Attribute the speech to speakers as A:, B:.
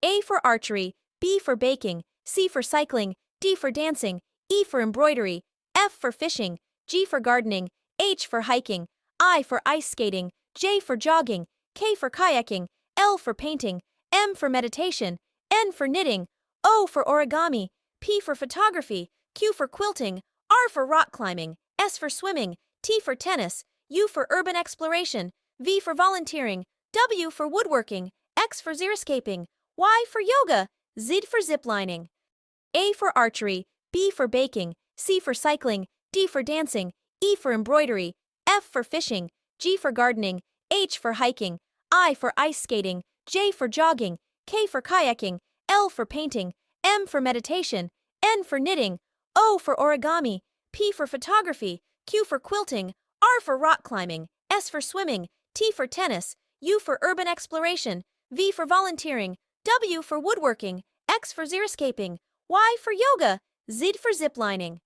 A: A for archery, B for baking, C for cycling, D for dancing, E for embroidery, F for fishing, G for gardening, H for hiking, I for ice skating, J for jogging, K for kayaking, L for painting, M for meditation, N for knitting, O for origami, P for photography, Q for quilting, R for rock climbing, S for swimming, T for tennis, U for urban exploration, V for volunteering, W for woodworking, X for xeriscaping, Y for yoga, Z for ziplining. A for archery, B for baking, C for cycling, D for dancing, E for embroidery, F for fishing, G for gardening, H for hiking, I for ice skating, J for jogging, K for kayaking, L for painting, M for meditation, N for knitting, O for origami, P for photography, Q for quilting, R for rock climbing, S for swimming, T for tennis, U for urban exploration, V for volunteering, W for woodworking, X for xeriscaping, Y for yoga, Z for ziplining.